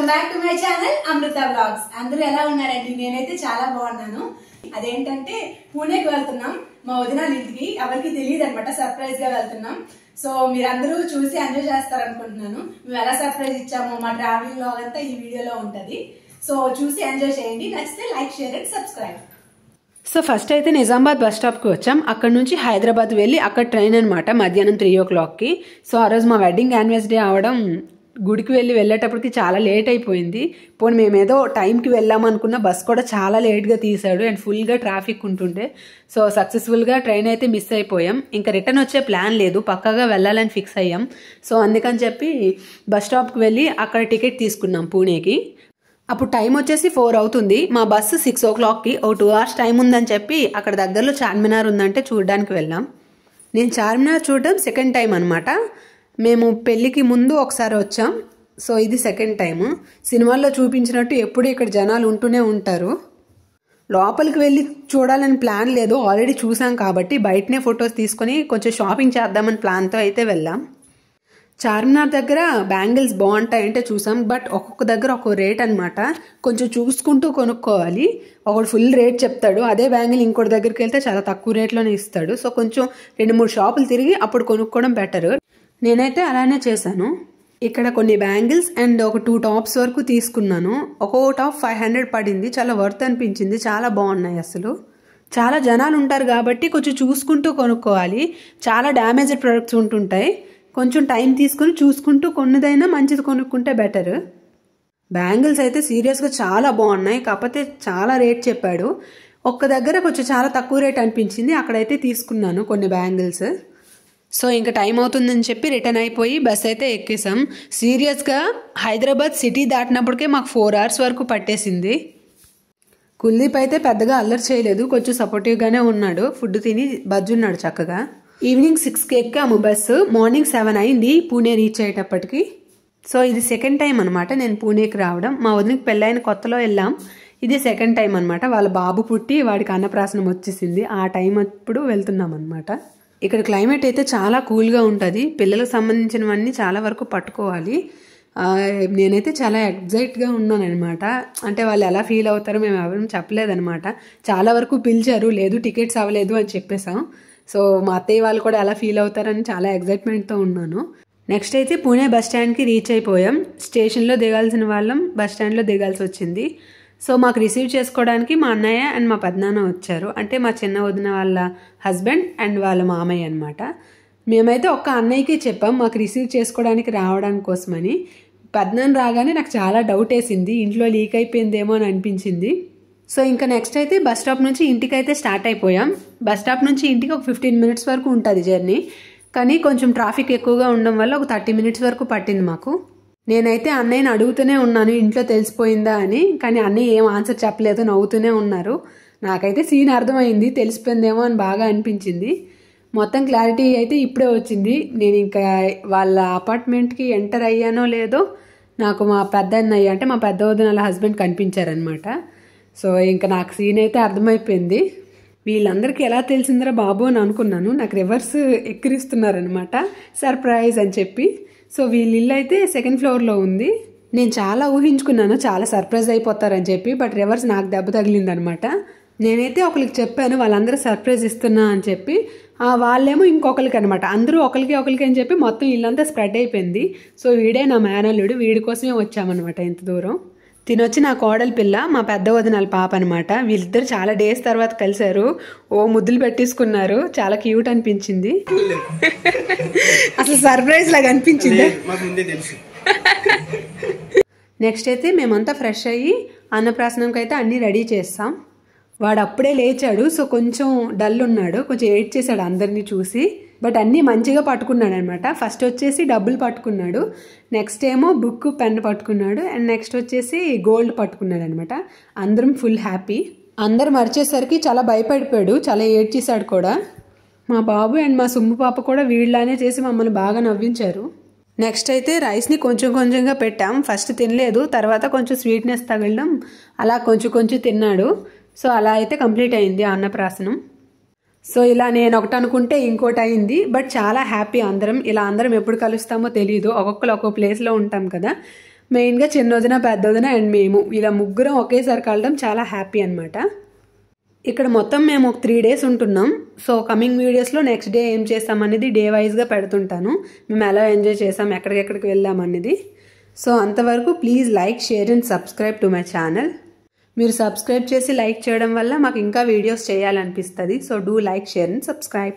Welcome back to my channel Amrutha vlogs. అందరూ ఎలా ఉన్నారండి? నేనైతే చాలా బాగున్నాను. అదేంటంటే పూణేకి వెళ్తున్నాం మా వదిన ఇంటికి. ఎవరికి తెలియదు అనమాట, సర్ప్రైజ్ గా వెళ్తున్నాం. సో మీరందరూ చూసి ఎంజాయ్ చేస్తారనుకుంటున్నాను. మేము ఎలా సర్ప్రైజ్ ఇచ్చామో మా ట్రావెలింగ్ వ్లాగ్ అంతా ఈ వీడియోలో ఉంటది. సో చూసి ఎంజాయ్ చేయండి. నచ్చితే like, share and subscribe. So first అయితే నిజామాబాద్ బస్ స్టాప్కి వచ్చాం. అక్కడ నుంచి హైదరాబాద్ వెళ్ళి అక్కడ ట్రైన్ అనమాట మధ్యాహ్నం 3 o'clockకి. సో ఆ రోజు మా వెడ్డింగ్ యానివర్సరీ అవడం గుడికి వెళ్ళేటప్పటికి చాలా లేట్ అయిపోయింది. పోనీ మేమేదో టైంకి వెళ్ళామనుకున్న బస్ కూడా చాలా లేట్గా తీసాడు అండ్ ఫుల్గా ట్రాఫిక్ ఉంటుండే. సో సక్సెస్ఫుల్గా ట్రైన్ అయితే మిస్ అయిపోయాం. ఇంకా రిటర్న్ వచ్చే ప్లాన్ లేదు, పక్కాగా వెళ్ళాలని ఫిక్స్ అయ్యాం. సో అందుకని చెప్పి బస్ స్టాప్కి వెళ్ళి అక్కడ టికెట్ తీసుకున్నాం పూణేకి. అప్పుడు టైం వచ్చేసి 4 అవుతుంది. మా బస్సు 6 o'clockకి. 2 hours టైం ఉందని చెప్పి అక్కడ దగ్గరలో చార్మినార్ ఉందంటే చూడడానికి వెళ్ళాం. నేను చార్మినార్ చూడడం సెకండ్ టైం అనమాట. మేము పెళ్ళికి ముందు ఒకసారి వచ్చాం. సో ఇది సెకండ్ టైము. సినిమాల్లో చూపించినట్టు ఎప్పుడు ఇక్కడ జనాలు ఉంటూనే ఉంటారు. లోపలికి వెళ్ళి చూడాలని ప్లాన్ లేదు, ఆల్రెడీ చూసాం కాబట్టి బయటనే ఫొటోస్ తీసుకొని కొంచెం షాపింగ్ చేద్దామని ప్లాన్తో అయితే వెళ్ళాం. చార్మినార్ దగ్గర బ్యాంగిల్స్ బాగుంటాయంటే చూసాం, బట్ ఒక్కొక్క దగ్గర ఒక్కో రేట్ అనమాట. కొంచెం చూసుకుంటూ కొనుక్కోవాలి. ఒకడు ఫుల్ రేట్ చెప్తాడు, అదే బ్యాంగిల్ ఇంకోటి దగ్గరికి వెళ్తే చాలా తక్కువ రేట్లోనే ఇస్తాడు. సో కొంచెం 2-3 షాపులు తిరిగి అప్పుడు కొనుక్కోవడం బెటర్. నేనైతే అలానే చేశాను. ఇక్కడ కొన్ని బ్యాంగిల్స్ అండ్ ఒక 2 టాప్స్ వరకు తీసుకున్నాను. ఒక్కో టాప్ 500 పడింది. చాలా వర్త్ అనిపించింది, చాలా బాగున్నాయి. అసలు చాలా జనాలు ఉంటారు కాబట్టి కొంచెం చూసుకుంటూ కొనుక్కోవాలి. చాలా డ్యామేజ్డ్ ప్రొడక్ట్స్ ఉంటుంటాయి. కొంచెం టైం తీసుకుని చూసుకుంటూ కొన్నిదైనా మంచిది కొనుక్కుంటే బెటర్. బ్యాంగిల్స్ అయితే సీరియస్గా చాలా బాగున్నాయి, కాకపోతే చాలా రేట్ చెప్పాడు. ఒక్క దగ్గర కొంచెం చాలా తక్కువ రేట్ అనిపించింది, అక్కడైతే తీసుకున్నాను కొన్ని బ్యాంగిల్స్. సో ఇంకా టైం అవుతుందని చెప్పి రిటర్న్ అయిపోయి బస్ అయితే ఎక్కేసాం. సీరియస్గా హైదరాబాద్ సిటీ దాటినప్పటికే మాకు 4 hours వరకు పట్టేసింది. కుల్దీప్ అయితే పెద్దగా అల్లరి చేయలేదు, కొంచెం సపోర్టివ్గానే ఉన్నాడు. ఫుడ్ తిని బజ్జున్నాడు చక్కగా. ఈవినింగ్ 6కి ఎక్కాము బస్సు. మార్నింగ్ 7 అయింది పూణే రీచ్ అయ్యేటప్పటికి. సో ఇది సెకండ్ టైం అనమాట నేను పూణేకి రావడం. మా వదినకి పెళ్ళైన కొత్తలో వెళ్ళాం, ఇది సెకండ్ టైం అనమాట. వాళ్ళ బాబు పుట్టి వాడికి అన్నప్రాసనం వచ్చేసింది, ఆ టైం అప్పుడు వెళ్తున్నాం అనమాట. ఇక్కడ క్లైమేట్ అయితే చాలా కూల్గా ఉంటుంది. పిల్లలకు సంబంధించినవన్నీ చాలా వరకు పట్టుకోవాలి. నేనైతే చాలా ఎగ్జైట్గా ఉన్నాను అనమాట. అంటే వాళ్ళు ఎలా ఫీల్ అవుతారో మేము ఎవరు చెప్పలేదనమాట. చాలా వరకు పిలిచారు, లేదు టికెట్స్ అవ్వలేదు అని చెప్పేసాం. సో మా అత్తయ్య వాళ్ళు కూడా ఎలా ఫీల్ అవుతారని చాలా ఎగ్జైట్మెంట్తో ఉన్నాను. నెక్స్ట్ అయితే పూణే బస్ స్టాండ్కి రీచ్ అయిపోయాం. స్టేషన్లో దిగాల్సిన వాళ్ళం బస్ స్టాండ్లో దిగాల్సి వచ్చింది. సో మాకు రిసీవ్ చేసుకోవడానికి మా అన్నయ్య అండ్ మా పెద్దనాన్న వచ్చారు. అంటే మా చిన్న వదిన వాళ్ళ హస్బెండ్ అండ్ వాళ్ళ మామయ్య అనమాట. మేమైతే ఒక్క అన్నయ్యకి చెప్పాం మాకు రిసీవ్ చేసుకోవడానికి రావడానికి కోసమని. పెద్దనాన్న రాగానే నాకు చాలా డౌట్ వేసింది, ఇంట్లో లీక్ అయిపోయిందేమో అని అనిపించింది. సో ఇంకా నెక్స్ట్ అయితే బస్ స్టాప్ నుంచి ఇంటికి అయితే స్టార్ట్ అయిపోయాం. బస్ స్టాప్ నుంచి ఇంటికి ఒక 15 minutes వరకు ఉంటుంది జర్నీ, కానీ కొంచెం ట్రాఫిక్ ఎక్కువగా ఉండడం వల్ల ఒక 30 minutes వరకు పట్టింది మాకు. నేనైతే అన్నయ్యని అడుగుతూనే ఉన్నాను ఇంట్లో తెలిసిపోయిందా అని, కానీ అన్నయ్య ఏం ఆన్సర్ చెప్పలేదు, నవ్వుతూనే ఉన్నారు. నాకైతే సీన్ అర్థమైంది, తెలిసిపోయిందేమో అని బాగా అనిపించింది. మొత్తం క్లారిటీ అయితే ఇప్పుడే వచ్చింది. నేను ఇంకా వాళ్ళ అపార్ట్మెంట్కి ఎంటర్ అయ్యానో లేదో నాకు మా పెద్ద అన్నయ్య అంటే మా పెద్ద వదిన వాళ్ళ హస్బెండ్ కనిపించారనమాట. సో ఇంకా నాకు సీన్ అయితే అర్థమైపోయింది. వీళ్ళందరికీ ఎలా తెలిసిందిరా బాబు అని అనుకున్నాను. నాకు రివర్స్ ఎక్కిరిస్తున్నారనమాట సర్ప్రైజ్ అని చెప్పి. సో వీళ్ళ ఇల్లు అయితే 2nd floorలో ఉంది. నేను చాలా ఊహించుకున్నాను చాలా సర్ప్రైజ్ అయిపోతారని చెప్పి, బట్ రివర్స్ నాకు దెబ్బ తగిలిందనమాట. నేనైతే ఒకరికి చెప్పాను వాళ్ళందరూ సర్ప్రైజ్ ఇస్తున్నా అని చెప్పి, వాళ్ళేమో ఇంకొకరికి అనమాట. అందరూ ఒకరికి అని చెప్పి మొత్తం ఇల్లంతా స్ప్రెడ్ అయిపోయింది. సో వీడే నా మేనల్లుడు, వీడి కోసమే వచ్చామన్నమాట ఇంత దూరం. తినొచ్చి నా కోడలి పిల్ల మా పెద్ద వదినాల పాప అనమాట. వీళ్ళిద్దరు చాలా డేస్ తర్వాత కలిశారు. ముద్దులు పెట్టేసుకున్నారు, చాలా క్యూట్ అనిపించింది. అసలు సర్ప్రైజ్ లాగా అనిపించింది. నెక్స్ట్ అయితే మేమంతా ఫ్రెష్ అయ్యి అన్నప్రాసనంకి అయితే అన్నీ రెడీ చేస్తాం. వాడు అప్పుడే లేచాడు, సో కొంచెం డల్ ఉన్నాడు, కొంచెం ఏడ్ చేశాడు అందరినీ చూసి. బట్ అన్నీ మంచిగా పట్టుకున్నాడు అనమాట. ఫస్ట్ వచ్చేసి డబ్బులు పట్టుకున్నాడు, నెక్స్ట్ ఏమో బుక్ పెన్ పట్టుకున్నాడు, అండ్ నెక్స్ట్ వచ్చేసి గోల్డ్ పట్టుకున్నాడు అనమాట. అందరం ఫుల్ హ్యాపీ. అందరు మరిచేసరికి చాలా భయపడిపోయాడు, చాలా ఏడ్ చేశాడు కూడా. మా బాబు అండ్ మా సుమ్ము పాప కూడా వీళ్ళనే చేసి మమ్మల్ని బాగా నవ్వించారు. నెక్స్ట్ అయితే రైస్ని కొంచెం కొంచెంగా పెట్టాం. ఫస్ట్ తినలేదు, తర్వాత కొంచెం స్వీట్నెస్ తగలడం అలా కొంచెం తిన్నాడు. సో అలా అయితే కంప్లీట్ అయింది అన్నప్రాసనం. సో ఇలా నేను ఒకటి అనుకుంటే ఇంకోటి అయింది, బట్ చాలా హ్యాపీ అందరం. ఇలా అందరం ఎప్పుడు కలుస్తామో తెలియదు, ఒక్కొక్కరు ఒక్కో ప్లేస్లో ఉంటాం కదా. మెయిన్గా చిన్నోదిన పెద్దోదిన అండ్ మేము ఇలా ముగ్గురం ఒకేసారి కలవడం చాలా హ్యాపీ అనమాట. ఇక్కడ మొత్తం మేము ఒక 3 days ఉంటున్నాం. సో కమింగ్ వీడియోస్లో నెక్స్ట్ డే ఏం చేస్తామనేది డే వైజ్గా పెడుతుంటాను. మేము ఎలా ఎంజాయ్ చేసాం, ఎక్కడికెక్కడికి వెళ్ళామనేది. సో అంతవరకు please like, share and subscribe to my channel. మీరు సబ్స్క్రైబ్ చేసి లైక్ చేయడం వల్ల మాకు ఇంకా వీడియోస్ చేయాలనిపిస్తుంది. So do like, share and subscribe.